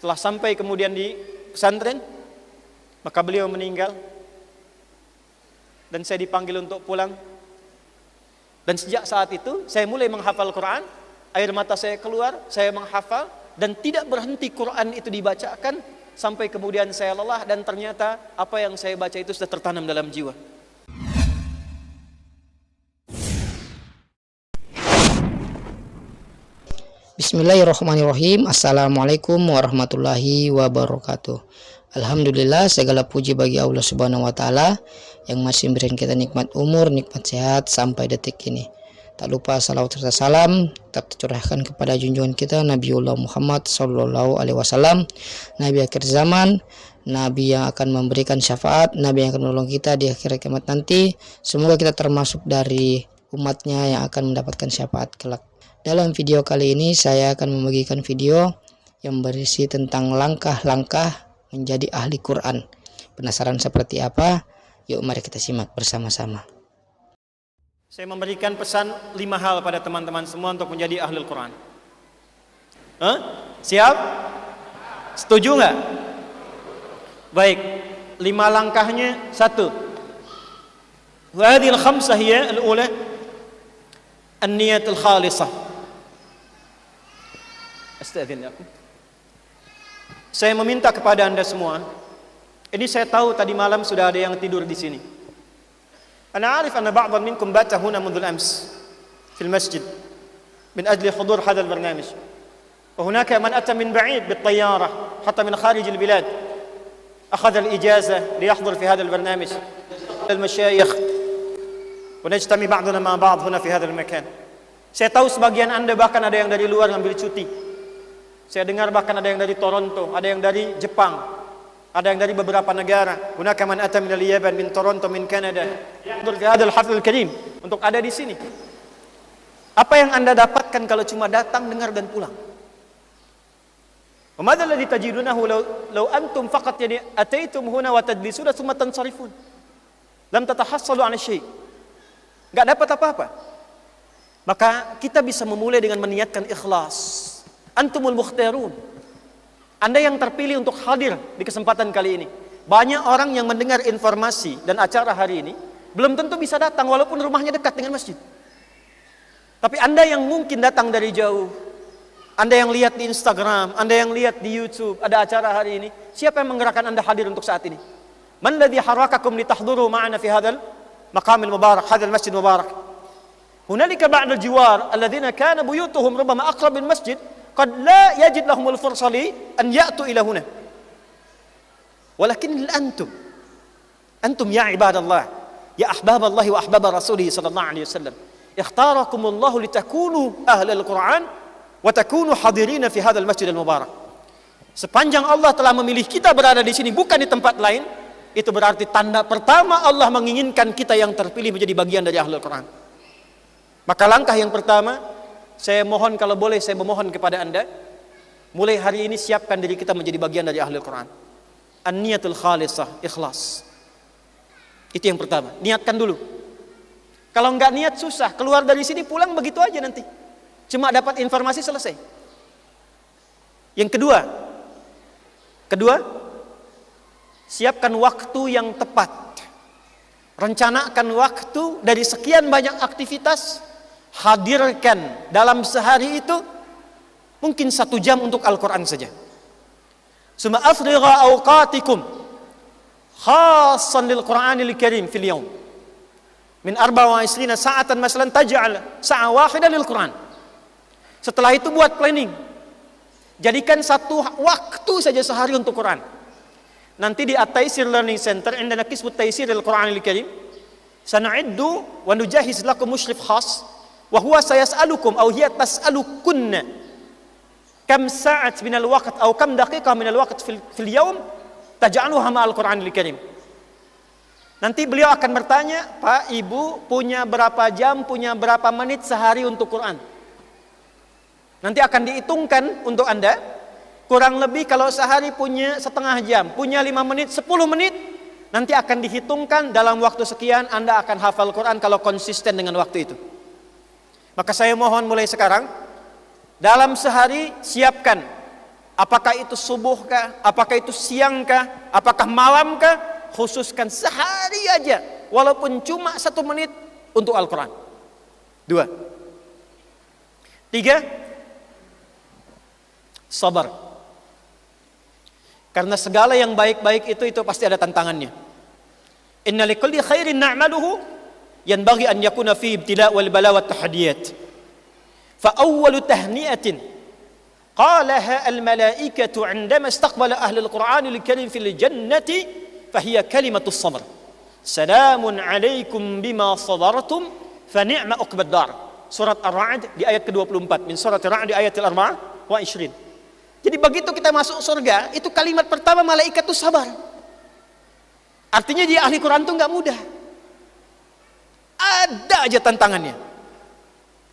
Setelah sampai kemudian di pesantren, maka beliau meninggal dan saya dipanggil untuk pulang. Dan sejak saat itu saya mulai menghafal Quran, air mata saya keluar, saya menghafal dan tidak berhenti Quran itu dibacakan sampai kemudian saya lelah dan ternyata apa yang saya baca itu sudah tertanam dalam jiwa. Bismillahirrahmanirrahim. Assalamualaikum warahmatullahi wabarakatuh. Alhamdulillah, segala puji bagi Allah Subhanahu wa taala yang masih memberikan kita nikmat umur, nikmat sehat sampai detik ini. Tak lupa salawat serta salam tetap tercurahkan kepada junjungan kita Nabiullah Muhammad sallallahu alaihi wasallam, nabi akhir zaman, nabi yang akan memberikan syafaat, nabi yang akan menolong kita di akhir kiamat nanti. Semoga kita termasuk dari umatnya yang akan mendapatkan syafaat kelak. Dalam video kali ini saya akan membagikan video yang berisi tentang langkah-langkah menjadi ahli Quran. Penasaran seperti apa? Yuk mari kita simak bersama-sama. Saya memberikan pesan 5 hal pada teman-teman semua untuk menjadi ahli Quran. Siap? Setuju nggak? Baik, 5 langkahnya. 1. Hadhil khamsah hiya al-ula an-niyatul khalisah. Saya meminta kepada Anda semua. Ini saya tahu tadi malam sudah ada yang tidur di sini. Ana arif anna ba'dhan minkum bata huna منذ الأمس في المسجد من أجل حضور هذا البرنامج. وهناك من أتى من بعيد بالطيارة حتى من خارج البلاد أخذ الإجازة ليحضر في هذا البرنامج. المشايخ ونجتمع بعضنا مع بعض هنا في هذا المكان. Saya tahu sebagian Anda bahkan ada yang dari luar ngambil cuti. Saya dengar bahkan ada yang dari Toronto, ada yang dari Jepang, ada yang dari beberapa negara. Hunaka man ata min al-Yaman, min Toronto, min Kanada. Untuk hadzal haflul karim, untuk ada di sini. Apa yang Anda dapatkan kalau cuma datang, dengar dan pulang? Wa madza alladhi tajidunahu law antum faqat yani ataitum huna wa tadlisuna thumma tansarifun. Lam tatahassalu 'ala syai'. Enggak dapat apa-apa. Maka kita bisa memulai dengan meniatkan ikhlas. Antumul mukhtarun. Anda yang terpilih untuk hadir di kesempatan kali ini. Banyak orang yang mendengar informasi dan acara hari ini belum tentu bisa datang walaupun rumahnya dekat dengan masjid. Tapi Anda yang mungkin datang dari jauh, Anda yang lihat di Instagram, Anda yang lihat di YouTube ada acara hari ini, siapa yang menggerakkan Anda hadir untuk saat ini? Man ladzi harakakum litahduru ma'ana fi hadzal maqamil mubarak, hadzal masjid mubarak? Hunalika ba'd al-jiwar alladhina kana buyutuhum rubbama aqrab min masjid qad la yajid lahumul fursa li an ya'tu ila huna. Walakin antum ya ibadallah, ya ahbaballah wa ahbab rasulih sallallahu alaihi wasallam, ikhtarakumullah litakunu ahlal Quran wa takunu hadirin fi hadzal masjidil mubarak. Sepanjang Allah telah memilih kita berada di sini bukan di tempat lain, itu berarti tanda pertama Allah menginginkan kita yang terpilih menjadi bagian dari ahlul Quran. Maka langkah yang pertama, saya mohon kalau boleh saya memohon kepada Anda, mulai hari ini siapkan diri kita menjadi bagian dari ahli Quran. An-niyatul khalisah, ikhlas. Itu yang pertama, niatkan dulu. Kalau enggak niat susah, keluar dari sini pulang begitu aja nanti. Cuma dapat informasi selesai. Yang kedua, siapkan waktu yang tepat. Rencanakan waktu dari sekian banyak aktivitas. Hadirkan dalam sehari itu mungkin 1 jam untuk Al-Quran saja. Summa afrigha awqatikum khassan lil Qur'anil Karim fil yawm min 24 sa'atan masalan taj'al sa'a wahidah lil Quran. Setelah itu buat planning. Jadikan 1 waktu saja sehari untuk Quran. Nanti di At-Taisir Learning Center indana qismut taisir lil Qur'anil Karim sana'iddu wa nujahiz lakum mushrif khas. Wahwa sayas'alukum aw hiya tas'alukunna kam sa'at min al-waqt aw kam daqiqah min al-waqt fil yawm taj'aluha ma'al Qur'anil Karim. Nanti beliau akan bertanya, Pak, Ibu punya berapa jam, punya berapa menit sehari untuk Quran? Nanti akan dihitungkan untuk Anda, kurang lebih kalau sehari punya setengah jam, punya 5 menit, 10 menit, nanti akan dihitungkan dalam waktu sekian Anda akan hafal Quran kalau konsisten dengan waktu itu. Maka saya mohon mulai sekarang, dalam sehari siapkan Apakah itu subuh kah? Apakah itu siang kah? Apakah malam kah? Khususkan sehari aja, walaupun cuma 1 menit untuk Al-Quran. 2. 3. Sabar. Karena segala yang baik-baik itu pasti ada tantangannya. Inna likulli khairin na'maluhu yanbaghi an yakuna fi ibtila' wal bala wat tahdiyat. Fa awwalu tahni'atin qalaha al malaikatu 'indama istaqbala ahli al-Qur'an al-karim fil jannati fahiya kalimatus sabr. Salamun 'alaikum bima sabartum fa ni'ma uqbad dar. Surat Ar-Ra'd di ayat ke-24, min surat Ar-Ra'd di ayat ke-24. Jadi begitu kita masuk surga, itu kalimat pertama malaikat itu sabar. Artinya dia ahli Quran itu nggak mudah. Ada aja tantangannya.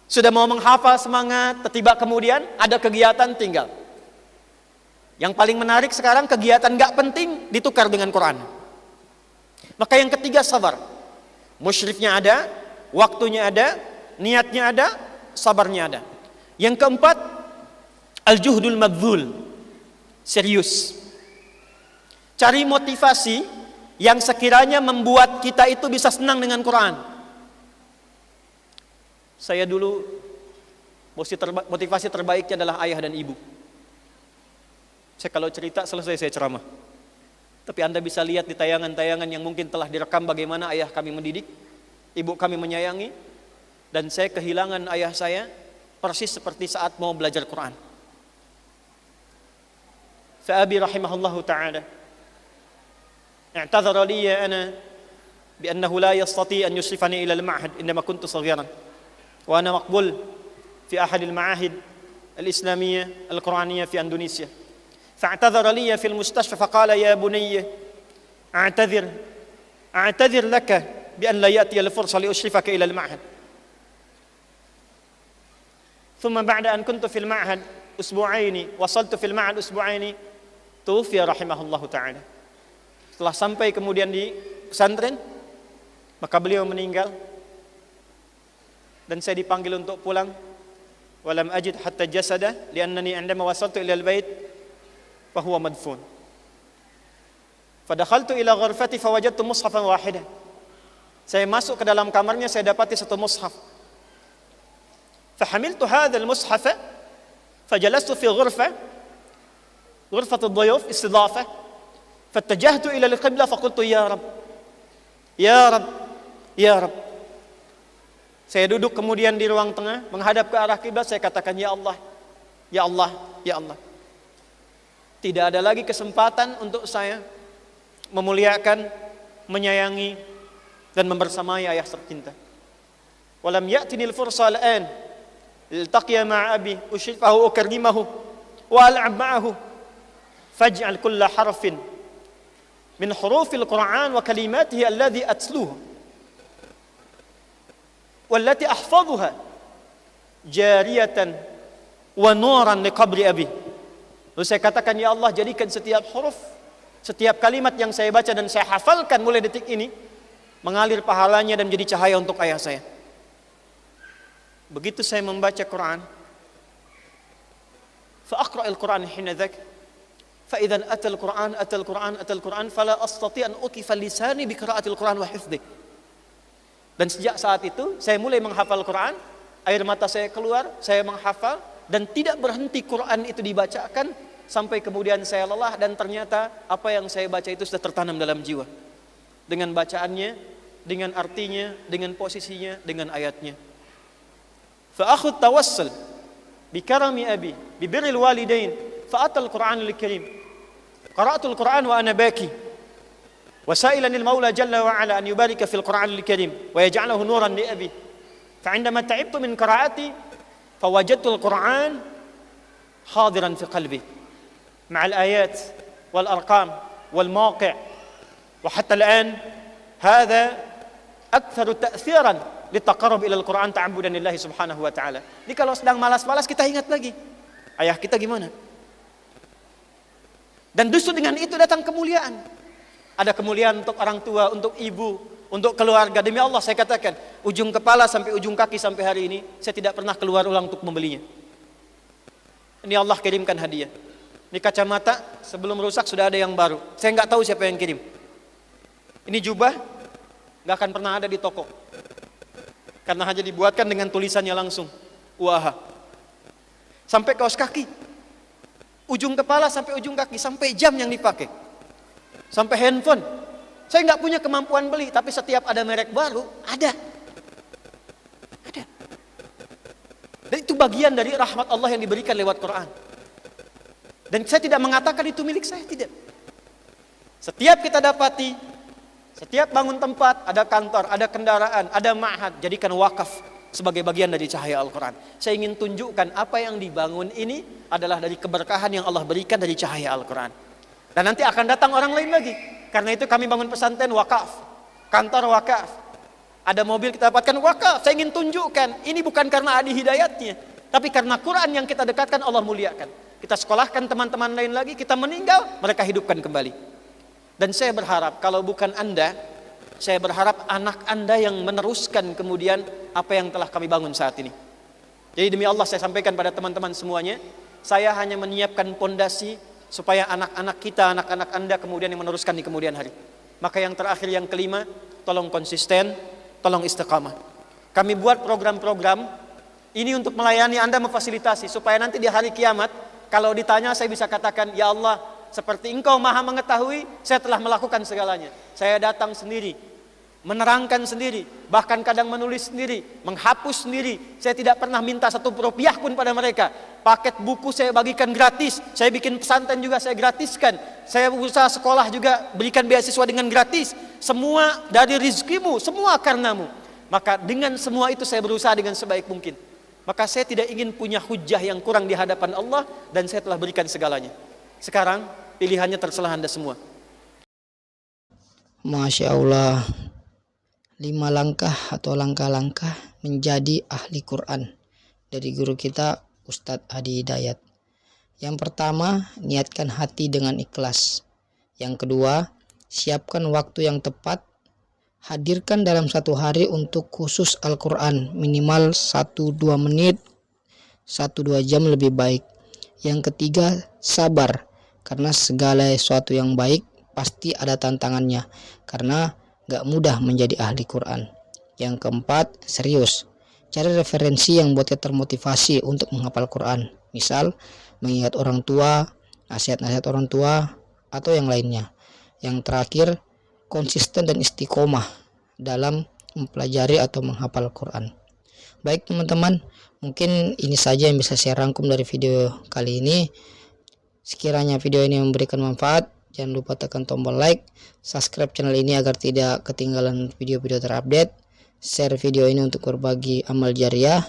Sudah mau menghafal semangat, tiba kemudian ada kegiatan tinggal. Yang paling menarik sekarang kegiatan nggak penting ditukar dengan Quran. Maka yang ketiga sabar. Musyrifnya ada, waktunya ada, niatnya ada, sabarnya ada. Yang keempat, al-juhdul mabdzul, serius. Cari motivasi yang sekiranya membuat kita itu bisa senang dengan Quran. Saya dulu motivasi terbaiknya adalah ayah dan ibu. Saya kalau cerita selesai saya ceramah. Tapi Anda bisa lihat di tayangan-tayangan yang mungkin telah direkam bagaimana ayah kami mendidik, ibu kami menyayangi, dan saya kehilangan ayah saya persis seperti saat mau belajar Quran. فأبي رحمه الله تعالى اعتذر لي أنا بأنه لا يستطيع أن يشرفني إلى المعهد عندما كنت صغيرا وأنا مقبول في أحد المعاهد الإسلامية القرآنية في أندونيسيا فاعتذر لي في المستشفى فقال يا بني أعتذر لك بأن لا يأتي الفرصة لأشرفك إلى المعهد ثم بعد أن كنت في المعهد أسبوعين وصلت في المعهد أسبوعين tuwfiya rahimahullahu ta'ala. Setelah sampai kemudian di pesantren, maka beliau meninggal dan saya dipanggil untuk pulang. Walam ajid hatta jasada liannani indama wasaltu ila al-bait fa huwa madfun. Fadakhaltu ila ghurfati fawajadtu mushafan wahidan. Saya masuk ke dalam kamarnya, saya dapati 1 mushaf. Fahamiltu hadzal mushafa fajalastu fi غرفة الضيوف استضافة فاتجهت إلى القبلة فقلت يا رب يا رب يا رب. Saya duduk kemudian di ruang tengah menghadap ke arah kiblat, saya katakan ya Allah, ya Allah, ya Allah. Tidak ada lagi kesempatan untuk saya memuliakan, menyayangi dan membersamai ayah tercinta. Walam ya'tini al-fursa al-an iltaqiya ma'a abi ushrifahu ukarrimahu wa al'ab ma'ahu faj'al kulla harfin min hurufil Qur'an wa kalimatihi alladhi atluha wallati ahfazuha jariyatan wa nuran li qabri abi. Lalu saya katakan ya Allah, jadikan setiap huruf, setiap kalimat yang saya baca dan saya hafalkan mulai detik ini mengalir pahalanya dan menjadi cahaya untuk ayah saya. Begitu saya membaca Quran, fa aqra'il Quran hina dzak فإذا أتى القرآن فلا أستطيع أن أكف لساني بقراءة القرآن وحفظه. Dan sejak saat itu saya mulai menghafal Quran, air mata saya keluar, saya menghafal dan tidak berhenti Quran itu dibacakan sampai kemudian saya lelah dan ternyata apa yang saya baca itu sudah tertanam dalam jiwa. Dengan bacaannya, dengan artinya, dengan posisinya, dengan ayatnya. Fa akhud tawassul bi karami abi, bi birril walidain, fa atal Qur'anul Karim. قرأت القرآن وأنا باكي وسائلا المولى جل وعلا أن يبارك في القرآن الكريم ويجعله نورا لأبي فعندما تعبت من قراءتي فوجدت القرآن حاضرا في قلبي مع الآيات والأرقام والمواقع وحتى الآن هذا أكثر تأثيرا للتقرب إلى القرآن تعبدا لله سبحانه وتعالى. Jadi kalau sedang malas-malas kita ingat lagi ayah kita gimana. Dan justru dengan itu datang kemuliaan. Ada kemuliaan untuk orang tua, untuk ibu, untuk keluarga. Demi Allah saya katakan, ujung kepala sampai ujung kaki sampai hari ini saya tidak pernah keluar ulang untuk membelinya. Ini Allah kirimkan hadiah. Ini kacamata sebelum rusak sudah ada yang baru. Saya nggak tahu siapa yang kirim. Ini jubah nggak akan pernah ada di toko, karena hanya dibuatkan dengan tulisannya langsung, UAH. Sampai kaos kaki, ujung kepala sampai ujung kaki, sampai jam yang dipakai, sampai handphone. Saya nggak punya kemampuan beli, tapi setiap ada merek baru ada. Dan itu bagian dari rahmat Allah yang diberikan lewat Quran. Dan saya tidak mengatakan itu milik saya, tidak. Setiap kita dapati, setiap bangun tempat, ada kantor, ada kendaraan, ada ma'had, jadikan wakaf sebagai bagian dari cahaya Al-Quran. Saya ingin tunjukkan apa yang dibangun ini adalah dari keberkahan yang Allah berikan dari cahaya Al-Quran. Dan nanti akan datang orang lain lagi. Karena itu kami bangun pesantren wakaf, kantor wakaf, ada mobil kita dapatkan wakaf. Saya ingin tunjukkan, ini bukan karena adi hidayatnya, tapi karena Quran yang kita dekatkan, Allah muliakan. Kita sekolahkan teman-teman lain lagi, kita meninggal, mereka hidupkan kembali. Dan saya berharap, kalau bukan Anda, saya berharap anak Anda yang meneruskan kemudian apa yang telah kami bangun saat ini. Jadi demi Allah saya sampaikan pada teman-teman semuanya, saya hanya menyiapkan pondasi supaya anak-anak kita, anak-anak Anda kemudian yang meneruskan di kemudian hari. Maka yang terakhir, yang kelima, tolong konsisten, tolong istiqamah. Kami buat program-program ini untuk melayani Anda, memfasilitasi supaya nanti di hari kiamat kalau ditanya saya bisa katakan, ya Allah, seperti Engkau maha mengetahui, saya telah melakukan segalanya. Saya datang sendiri, menerangkan sendiri, bahkan kadang menulis sendiri, menghapus sendiri. Saya tidak pernah minta satu rupiah pun pada mereka. Paket buku saya bagikan gratis, saya bikin pesantren juga saya gratiskan. Saya usaha sekolah juga berikan beasiswa dengan gratis. Semua dari rizkimu, semua karenamu. Maka dengan semua itu saya berusaha dengan sebaik mungkin. Maka saya tidak ingin punya hujah yang kurang di hadapan Allah, dan saya telah berikan segalanya. Sekarang pilihannya terserah Anda semua. Masya Allah, 5 langkah atau langkah-langkah menjadi ahli Quran dari guru kita Ustadz Adi Hidayat. Yang pertama, niatkan hati dengan ikhlas. Yang kedua, siapkan waktu yang tepat. Hadirkan dalam satu hari untuk khusus Al-Quran, minimal 1-2 menit, 1-2 jam lebih baik. Yang ketiga, sabar, karena segala sesuatu yang baik pasti ada tantangannya, karena gak mudah menjadi ahli Quran. Yang keempat, serius, cari referensi yang buat kita termotivasi untuk menghafal Quran, misal mengingat orang tua, nasihat-nasihat orang tua, atau yang lainnya. Yang terakhir, konsisten dan istiqomah dalam mempelajari atau menghafal Quran. Baik teman-teman, mungkin ini saja yang bisa saya rangkum dari video kali ini. Sekiranya video ini memberikan manfaat, jangan lupa tekan tombol like, subscribe channel ini agar tidak ketinggalan video-video terupdate, share video ini untuk berbagi amal jariah.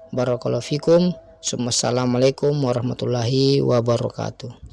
Barakallahu fikum. Assalamualaikum warahmatullahi wabarakatuh.